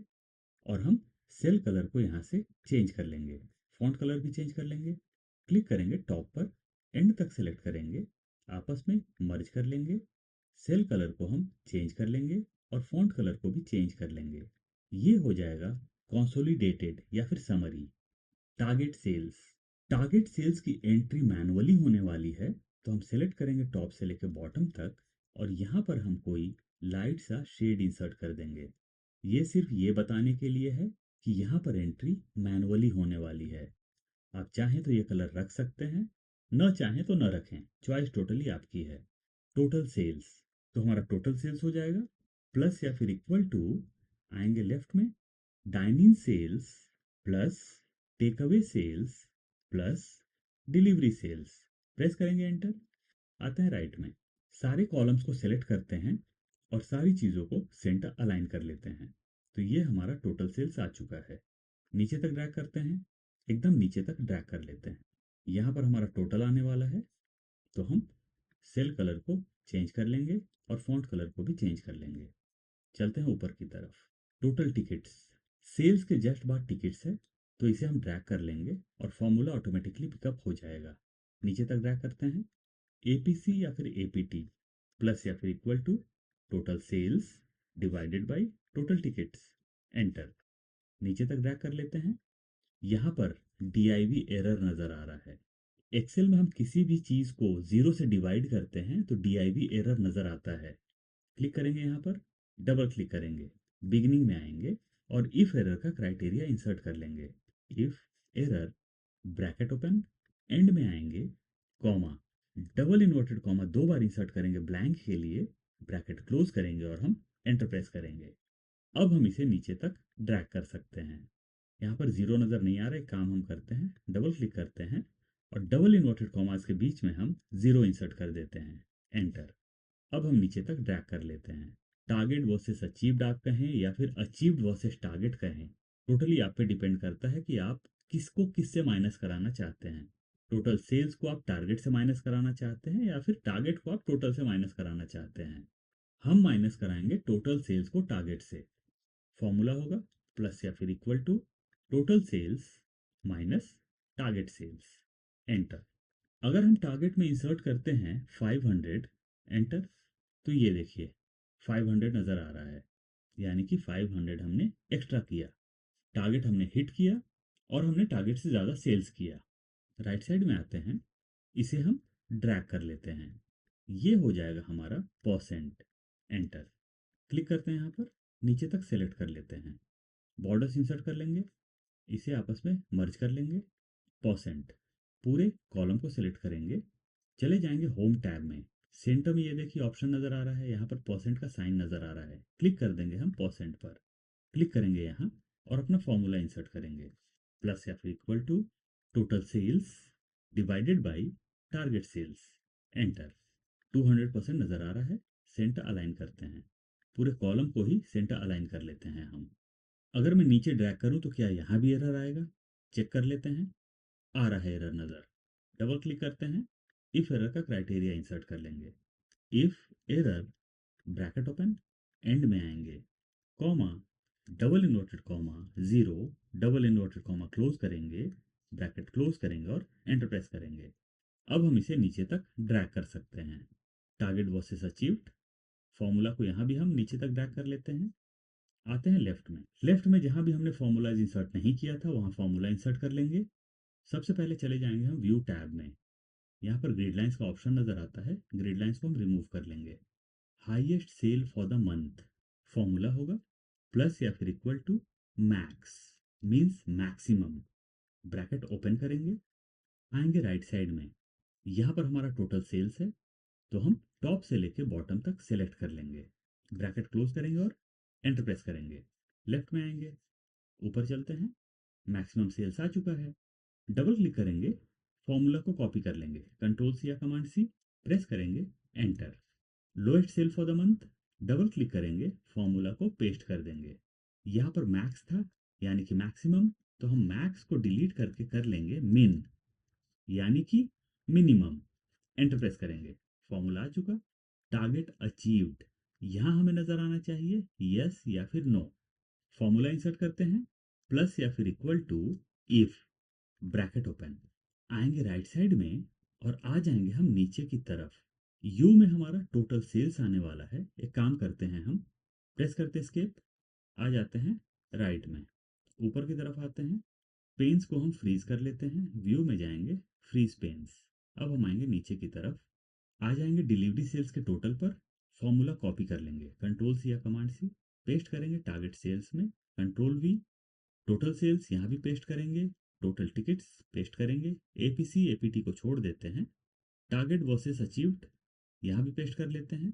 और हम सेल कलर को यहाँ से चेंज कर लेंगे, फॉन्ट कलर भी चेंज कर लेंगे। क्लिक करेंगे टॉप पर, एंड तक सेलेक्ट करेंगे, आपस में मर्ज कर लेंगे। सेल कलर को हम चेंज कर लेंगे और फॉन्ट कलर को भी चेंज कर लेंगे। ये हो जाएगा कंसोलिडेटेड या फिर summary. Target sales, target sales की एंट्री मैनुअली होने वाली है, तो हम सेलेक्ट करेंगे टॉप से लेकर बॉटम तक और यहाँ पर हम कोई लाइट सा शेड इंसर्ट कर देंगे। ये सिर्फ ये बताने के लिए है कि यहाँ पर एंट्री मैनुअली होने वाली है। आप चाहें तो ये कलर रख सकते हैं, न चाहें तो न रखें, चॉइस टोटली आपकी है। टोटल सेल्स, तो हमारा टोटल सेल्स हो जाएगा प्लस या फिर इक्वल टू, आएंगे लेफ्ट में, dining sales plus take away sales plus delivery sales. Press करेंगे एंटर, आते हैं राइट में, सारे कॉलम्स को सेलेक्ट करते हैं और सारी चीज़ों को सेंटर अलाइन कर लेते हैं। तो ये हमारा टोटल सेल्स आ चुका है। नीचे तक ड्रैग करते हैं, एकदम नीचे तक ड्रैग कर लेते हैं। यहाँ पर हमारा टोटल आने वाला है, तो हम सेल कलर को चेंज कर लेंगे और फॉन्ट कलर को भी चेंज कर लेंगे। चलते हैं ऊपर की तरफ। टोटल टिकट्स, सेल्स के जस्ट बाद टिकट्स है, तो इसे हम ड्रैग कर लेंगे और फॉर्मूला ऑटोमेटिकली पिकअप हो जाएगा। नीचे तक ड्रैग करते हैं, एपीसी या फिर एपीटी प्लस या फिर equal to total sales divided by total tickets, enter. नीचे तक ड्रैग कर लेते हैं, यहाँ पर DIV एरर नज़र आ रहा है। एक्सेल में हम किसी भी चीज़ को ज़ीरो से डिवाइड करते हैं तो DIV एरर नज़र आता है। क्लिक करेंगे यहाँ पर, डबल क्लिक करेंगे, बिगिनिंग में आएंगे और इफ एरर का क्राइटेरिया इंसर्ट कर लेंगे। If error, bracket open, and में आएंगे, कॉमा, डबल इन्वर्टेड कॉमा 2 बार इंसर्ट करेंगे ब्लैंक के लिए, ब्रैकेट क्लोज करेंगे और हम एंटर प्रेस करेंगे। अब हम इसे नीचे तक ड्रैग कर सकते हैं। यहाँ पर जीरो नज़र नहीं आ रहा है, काम हम करते हैं, डबल क्लिक करते हैं और डबल इन्वर्टेड कॉमास के बीच में हम जीरो इंसर्ट कर देते हैं, एंटर। अब हम नीचे तक ड्रैग कर लेते हैं। टारगेट वर्सेस अचीव्ड आप कहें या फिर अचीव्ड वर्सेस टारगेट कहें, टोटली आप पे डिपेंड करता है कि आप किसको किससे माइनस कराना चाहते हैं। टोटल सेल्स को आप टारगेट से माइनस कराना चाहते हैं या फिर टारगेट को आप टोटल से माइनस कराना चाहते हैं। हम माइनस कराएंगे टोटल सेल्स को टारगेट से। फॉर्मूला होगा प्लस या फिर equal to total sales minus target sales, enter. अगर हम टारगेट में इंसर्ट करते हैं 500, एंटर, तो ये देखिए 500 नज़र आ रहा है, यानी कि 500 हमने एक्स्ट्रा किया, टारगेट हमने हिट किया और हमने टारगेट से ज़्यादा सेल्स किया। राइट साइड में आते हैं, इसे हम ड्रैग कर लेते हैं, ये हो जाएगा हमारा परसेंट, एंटर। क्लिक करते हैं यहाँ पर, नीचे तक सेलेक्ट कर लेते हैं, बॉर्डर्स इंसर्ट कर लेंगे, इसे आपस में मर्ज कर लेंगे, परसेंट, पूरे कॉलम को सिलेक्ट करेंगे, चले जाएंगे होम टैब में, सेंटर में ये देखिए ऑप्शन नज़र आ रहा है, यहाँ पर परसेंट का साइन नज़र आ रहा है, क्लिक कर देंगे हम परसेंट पर, क्लिक करेंगे यहाँ और अपना फॉर्मूला इंसर्ट करेंगे, प्लस या फिर equal to total sales divided by target sales, enter. 200% नज़र आ रहा है, सेंटर अलाइन करते हैं, पूरे कॉलम को ही सेंटर अलाइन कर लेते हैं हम। अगर मैं नीचे ड्रैग करूं तो क्या यहाँ भी एरर आएगा, चेक कर लेते हैं। आ रहा है एरर नज़र, डबल क्लिक करते हैं, इफ एरर का क्राइटेरिया इंसर्ट कर लेंगे, if error, bracket open, and में आएंगे, comma, double inverted comma, zero, double inverted comma close करेंगे, ब्रैकेट क्लोज करेंगे और एंटर प्रेस करेंगे। अब हम इसे नीचे तक ड्रैग कर सकते हैं। टारगेट वर्सेस अचीव्ड, फॉर्मूला को यहाँ भी हम नीचे तक ड्रैग कर लेते हैं। आते हैं लेफ्ट में, लेफ्ट में जहां भी हमने फॉर्मूलाज इंसर्ट नहीं किया था वहां फॉर्मूला इंसर्ट कर लेंगे। सबसे पहले चले जाएंगे हम व्यू टैब में, यहाँ पर ग्रिड लाइंस का ऑप्शन नजर आता है, ग्रिड लाइंस को हम रिमूव कर लेंगे। Highest sale for the month, formula होगा प्लस या फिर equal to max, means maximum, bracket open करेंगे, आएंगे राइट साइड में, यहाँ पर हमारा टोटल सेल्स है, तो हम टॉप से लेके बॉटम तक सेलेक्ट कर लेंगे, ब्रैकेट क्लोज करेंगे और एंटर प्रेस करेंगे। लेफ्ट में आएंगे, ऊपर चलते हैं, मैक्सिमम सेल्स आ चुका है, डबल क्लिक करेंगे, फॉर्मूला को कॉपी कर लेंगे, कंट्रोल सी या कमांड सी, प्रेस करेंगे, enter. Lowest sale for the month, double click करेंगे, फॉर्मूला को पेस्ट कर देंगे। यहाँ पर मैक्स था यानी कि मैक्सिमम, तो हम मैक्स को डिलीट करके कर लेंगे मिन, यानी कि मिनिमम, एंटर प्रेस करेंगे, फॉर्मूला आ चुका। टारगेट अचीव्ड, यहाँ हमें नजर आना चाहिए यस या फिर नो, फॉर्मूला इंसर्ट करते हैं, प्लस या फिर equal to if, bracket open, आएंगे राइट साइड में और आ जाएंगे हम नीचे की तरफ। यू में हमारा टोटल सेल्स आने वाला है। एक काम करते हैं, हम प्रेस करते स्केप, आ जाते हैं राइट में, ऊपर की तरफ आते हैं, पेन्स को हम फ्रीज कर लेते हैं, व्यू में जाएंगे, फ्रीज पेन्स। अब हम आएंगे नीचे की तरफ, आ जाएंगे डिलीवरी सेल्स के टोटल पर, फॉर्मूला कॉपी कर लेंगे, कंट्रोल सी या कमांड सी, पेस्ट करेंगे टारगेट सेल्स में, कंट्रोल वी, टोटल सेल्स यहाँ भी पेस्ट करेंगे, टोटल टिकट्स पेस्ट करेंगे, एपीसी एपीटी को छोड़ देते हैं, टारगेट वर्सेस अचीव्ड यहाँ भी पेस्ट कर लेते हैं,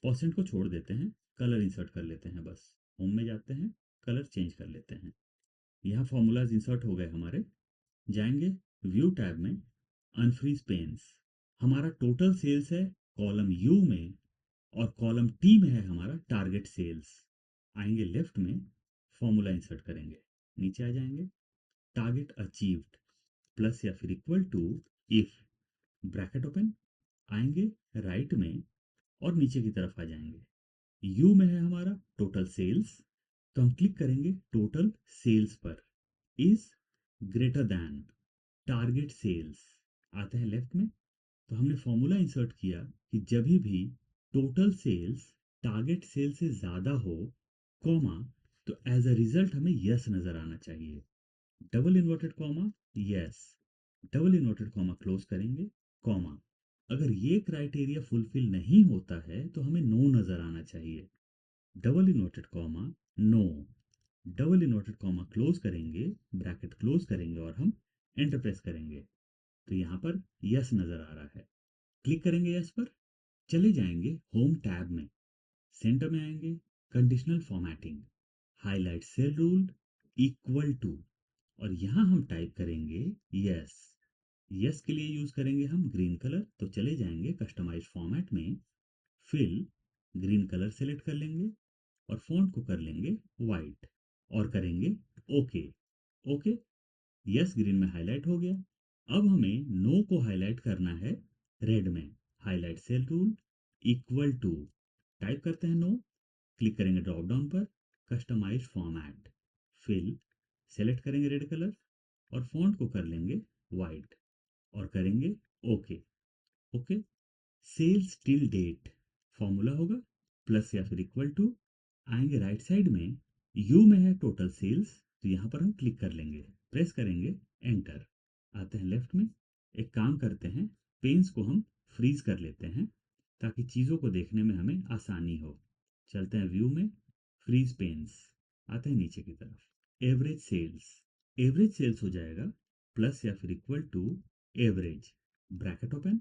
परसेंट को छोड़ देते हैं, कलर इंसर्ट कर लेते हैं, बस होम में जाते हैं, कलर चेंज कर लेते हैं। यहाँ फॉर्मूलाज इंसर्ट हो गए हमारे। जाएंगे व्यू टैब में, अनफ्रीज पेन्स, हमारा टोटल सेल्स है कॉलम यू में, और कॉलम टी में है हमारा टारगेट सेल्स। आएंगे लेफ्ट में, फॉर्मूला इंसर्ट करेंगे, नीचे आ जाएंगे, टारगेट अचीव्ड प्लस या फिर equal to if, bracket open, आएंगे राइट में और नीचे की तरफ आ जाएंगे, यू में है हमारा टोटल सेल्स, तो हम क्लिक करेंगे टोटल सेल्स पर, is greater than target sales, आते हैं लेफ्ट में, तो हमने फॉर्मूला इंसर्ट किया कि जब भी टोटल सेल्स टारगेट सेल से ज़्यादा हो, कॉमा, तो एज अ रिजल्ट हमें यस नज़र आना चाहिए, double inverted comma, yes, double inverted comma close करेंगे, कॉमा, अगर ये क्राइटेरिया फुलफिल नहीं होता है तो हमें नो नज़र आना चाहिए, double inverted comma, no, double inverted comma close करेंगे, ब्रैकेट क्लोज करेंगे और हम एंटर प्रेस करेंगे, तो यहाँ पर यस नज़र आ रहा है। क्लिक करेंगे यस पर, चले जाएंगे होम टैब में, सेंटर में आएंगे, conditional formatting, highlight cell rule equal to, और यहाँ हम टाइप करेंगे यस। यस के लिए यूज करेंगे हम ग्रीन कलर, तो चले जाएंगे कस्टमाइज फॉर्मेट में, फिल, ग्रीन कलर सेलेक्ट कर लेंगे और फॉन्ट को कर लेंगे वाइट और करेंगे ओके। ओके, यस ग्रीन में हाईलाइट हो गया। अब हमें नो को हाईलाइट करना है रेड में, highlight cell rule equal to, type करते हैं नो, क्लिक करेंगे ड्रॉप डाउन पर, कस्टमाइज फॉर्मेट, फिल, सेलेक्ट करेंगे रेड कलर और फॉन्ट को कर लेंगे वाइट और करेंगे okay. Okay, sales till date formula होगा प्लस या फिर इक्वल टू, आएंगे राइट साइड में, यू में है टोटल सेल्स, तो यहाँ पर हम क्लिक कर लेंगे, प्रेस करेंगे एंटर, आते हैं लेफ्ट में, एक काम करते हैं, पेन्स को हम फ्रीज कर लेते हैं ताकि चीज़ों को देखने में हमें आसानी हो। चलते हैं व्यू में, फ्रीज पेन्स, आते हैं नीचे की तरफ, एवरेज सेल्स, एवरेज सेल्स हो जाएगा प्लस या फिर equal to average, bracket open,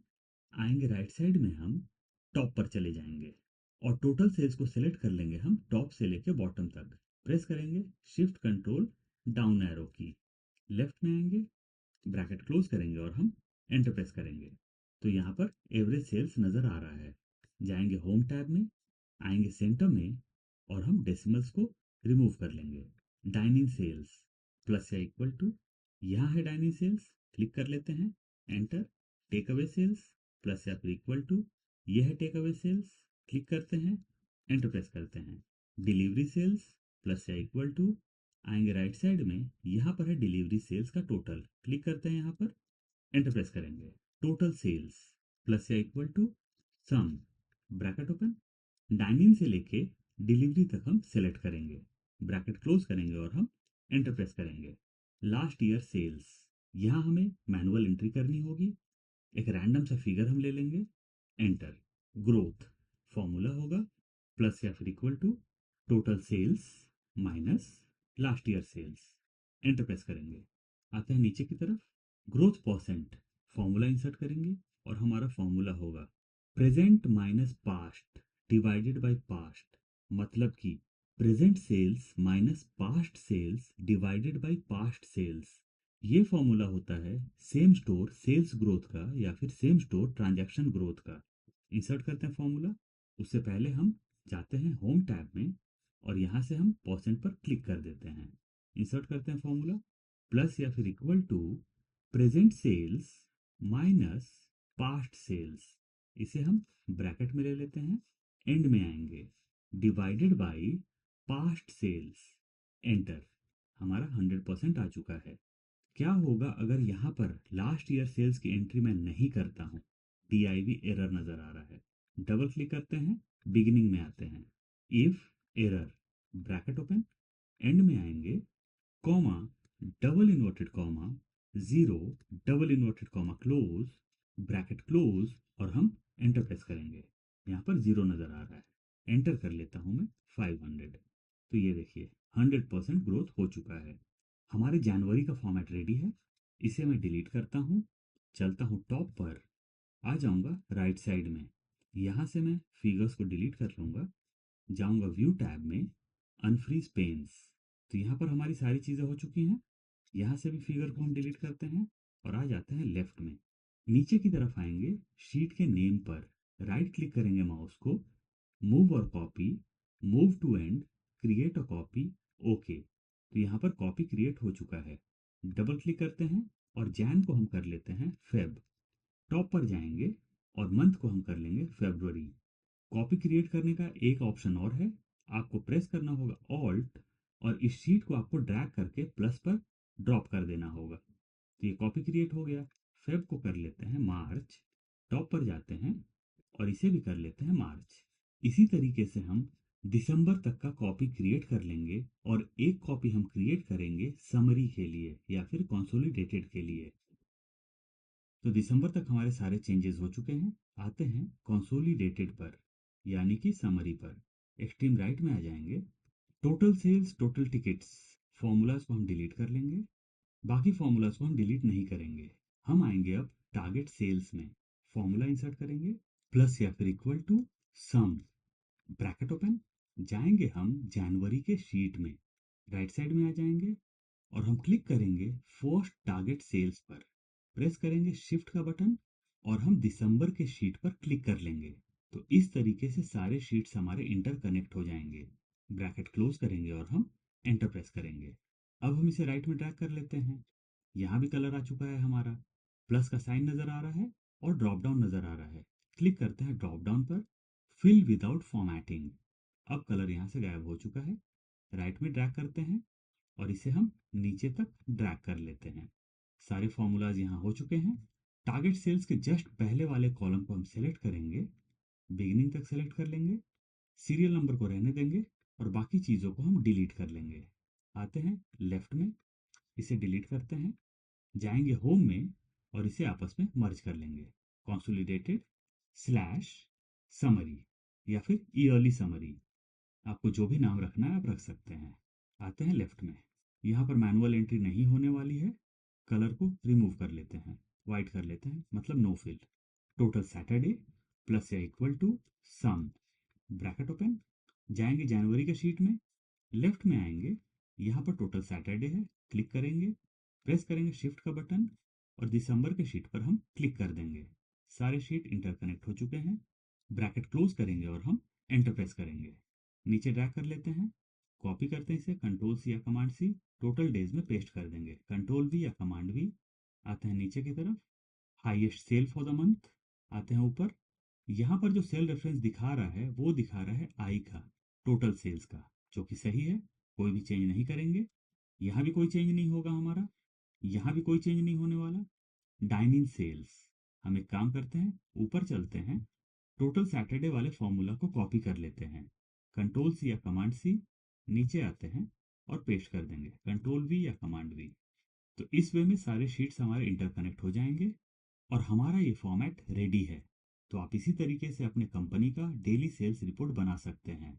आएंगे राइट साइड में, हम टॉप पर चले जाएंगे और टोटल सेल्स को सिलेक्ट कर लेंगे हम टॉप से लेके बॉटम तक, प्रेस करेंगे शिफ्ट कंट्रोल डाउन एरो की, लेफ्ट में आएंगे, ब्रैकेट क्लोज करेंगे और हम एंटर प्रेस करेंगे, तो यहाँ पर एवरेज सेल्स नज़र आ रहा है। जाएंगे होम टैब में, आएंगे सेंटर में और हम डेसिमल्स को रिमूव कर लेंगे, डाइनिंग सेल्स प्लस या इक्वल टू, यहाँ है डाइनिंग सेल्स, क्लिक कर लेते हैं enter, take away sales plus या फिर इक्वल टू, ये है टेक अवे सेल्स, क्लिक करते हैं एंटर प्रेस करते हैं, डिलीवरी सेल्स प्लस या इक्वल टू, आएंगे राइट साइड में, यहाँ पर है डिलीवरी सेल्स का टोटल, क्लिक करते हैं यहाँ पर, एंटर प्रेस करेंगे, टोटल सेल्स प्लस या equal to sum, bracket open, dining से लेके डिलीवरी तक हम सेलेक्ट करेंगे, ब्रैकेट क्लोज करेंगे और हम एंटर प्रेस करेंगे, लास्ट ईयर सेल्स, यहाँ हमें मैनुअल एंट्री करनी होगी, एक रैंडम सा फिगर हम ले लेंगे, एंटर, ग्रोथ फॉर्मूला होगा प्लस या फिर equal to total sales minus last year sales, enter press करेंगे, आते हैं नीचे की तरफ, ग्रोथ परसेंट, फॉर्मूला इंसर्ट करेंगे और हमारा फॉर्मूला होगा present minus past divided by past, मतलब कि present sales minus past sales divided by past sales, ये फॉर्मूला होता है सेम स्टोर सेल्स ग्रोथ का या फिर सेम स्टोर ट्रांजैक्शन ग्रोथ का। इंसर्ट करते हैं फॉर्मूला, उससे पहले हम जाते हैं होम टैब में और यहाँ से हम परसेंट पर क्लिक कर देते हैं, इंसर्ट करते हैं फॉर्मूला प्लस या फिर equal to present sales minus past sales, इसे हम ब्रैकेट में ले लेते हैं, एंड में आएंगे, divided by past sales, enter, हमारा 100% आ चुका है। क्या होगा अगर यहाँ पर लास्ट ईयर सेल्स की एंट्री मैं नहीं करता हूँ? DIV एरर नज़र आ रहा है। डबल क्लिक करते हैं, बिगिनिंग में आते हैं, if error, bracket open, and में आएंगे, comma, double inverted comma, zero, double inverted comma close, bracket close, और हम एंटर प्रेस करेंगे। यहाँ पर ज़ीरो नज़र आ रहा है। एंटर कर लेता हूँ मैं 500। तो ये देखिए 100% ग्रोथ हो चुका है। हमारे जनवरी का फॉर्मेट रेडी है। इसे मैं डिलीट करता हूँ, चलता हूँ टॉप पर, आ जाऊँगा राइट साइड में। यहाँ से मैं फिगर्स को डिलीट कर लूँगा, जाऊँगा व्यू टैब में, अनफ्रीज पेन्स। तो यहाँ पर हमारी सारी चीज़ें हो चुकी हैं। यहाँ से भी फिगर को हम डिलीट करते हैं और आ जाते हैं लेफ्ट में। नीचे की तरफ आएंगे, शीट के नेम पर राइट क्लिक करेंगे माउस को, मूव और copy, move to end, create a copy, okay. तो यहाँ पर कॉपी क्रिएट हो चुका है। डबल क्लिक करते हैं और जैन को हम कर लेते हैं फेब। टॉप पर जाएंगे और मंथ को हम कर लेंगे फरवरी। कॉपी क्रिएट करने का एक ऑप्शन और है, आपको प्रेस करना होगा ऑल्ट और इस शीट को आपको ड्रैग करके प्लस पर ड्रॉप कर देना होगा। तो ये कॉपी क्रिएट हो गया। फेब को कर लेते हैं मार्च, टॉप पर जाते हैं और इसे भी कर लेते हैं मार्च। इसी तरीके से हम दिसंबर तक का कॉपी क्रिएट कर लेंगे और एक कॉपी हम क्रिएट करेंगे समरी के लिए या फिर कंसोलिडेटेड के लिए। तो दिसंबर तक हमारे सारे चेंजेस हो चुके हैं। आते हैं कंसोलिडेटेड पर, यानी कि समरी पर। एक्सट्रीम राइट में आ जाएंगे, total sales, total tickets, formulas को हम डिलीट कर लेंगे। बाकी फॉर्मूलाज को हम डिलीट नहीं करेंगे। हम आएंगे अब टारगेट सेल्स में, फॉर्मूला इंसर्ट करेंगे, प्लस या फिर equal to sum, bracket open, जाएंगे हम जनवरी के शीट में, राइट साइड में आ जाएंगे और हम क्लिक करेंगे फर्स्ट टारगेट सेल्स पर, प्रेस करेंगे शिफ्ट का बटन और हम दिसंबर के शीट पर क्लिक कर लेंगे। तो इस तरीके से सारे शीट्स हमारे इंटरकनेक्ट हो जाएंगे। ब्रैकेट क्लोज करेंगे और हम एंटर प्रेस करेंगे। अब हम इसे राइट में ड्रैग कर लेते हैं। यहाँ भी कलर आ चुका है हमारा, प्लस का साइन नज़र आ रहा है और ड्रॉप डाउन नज़र आ रहा है। क्लिक करते हैं ड्रॉप डाउन पर, फिल विदाउट फॉर्मेटिंग। अब कलर यहाँ से गायब हो चुका है। राइट में ड्रैग करते हैं और इसे हम नीचे तक ड्रैग कर लेते हैं। सारे फॉर्मूलाज यहाँ हो चुके हैं। टारगेट सेल्स के जस्ट पहले वाले कॉलम को हम सेलेक्ट करेंगे, बिगिनिंग तक सेलेक्ट कर लेंगे, सीरियल नंबर को रहने देंगे और बाकी चीज़ों को हम डिलीट कर लेंगे। आते हैं लेफ्ट में, इसे डिलीट करते हैं, जाएंगे होम में और इसे आपस में मर्ज कर लेंगे। कंसोलिडेटेड स्लैश समरी या फिर ईयरली समरी, आपको जो भी नाम रखना है आप रख सकते हैं। आते हैं लेफ्ट में, यहाँ पर मैनुअल एंट्री नहीं होने वाली है। कलर को रिमूव कर लेते हैं, वाइट कर लेते हैं, मतलब no fill. Total Saturday plus या equal to sum, bracket open, जाएंगे जनवरी के शीट में, लेफ्ट में आएंगे, यहाँ पर टोटल सैटरडे है, क्लिक करेंगे, प्रेस करेंगे शिफ्ट का बटन और दिसंबर के शीट पर हम क्लिक कर देंगे। सारे शीट इंटरकनेक्ट हो चुके हैं। ब्रैकेट क्लोज करेंगे और हम एंटर प्रेस करेंगे। नीचे ड्रैग कर लेते हैं, कॉपी करते हैं इसे, कंट्रोल सी या कमांड सी, टोटल डेज में पेस्ट कर देंगे, कंट्रोल वी या कमांड वी। आते हैं नीचे की तरफ, highest sale for the month, आते हैं ऊपर। यहाँ पर जो सेल रेफरेंस दिखा रहा है वो दिखा रहा है आई का, टोटल सेल्स का, जो कि सही है। कोई भी चेंज नहीं करेंगे। यहाँ भी कोई चेंज नहीं होगा हमारा, यहाँ भी कोई चेंज नहीं होने वाला। डाइन इन सेल्स, हम एक काम करते हैं, ऊपर चलते हैं, टोटल सैटरडे वाले फॉर्मूला को कॉपी कर लेते हैं, कंट्रोल सी या कमांड सी, नीचे आते हैं और पेस्ट कर देंगे, कंट्रोल वी या कमांड वी। तो इस वे में सारे शीट्स हमारे इंटरकनेक्ट हो जाएंगे और हमारा ये फॉर्मेट रेडी है। तो आप इसी तरीके से अपने कंपनी का डेली सेल्स रिपोर्ट बना सकते हैं।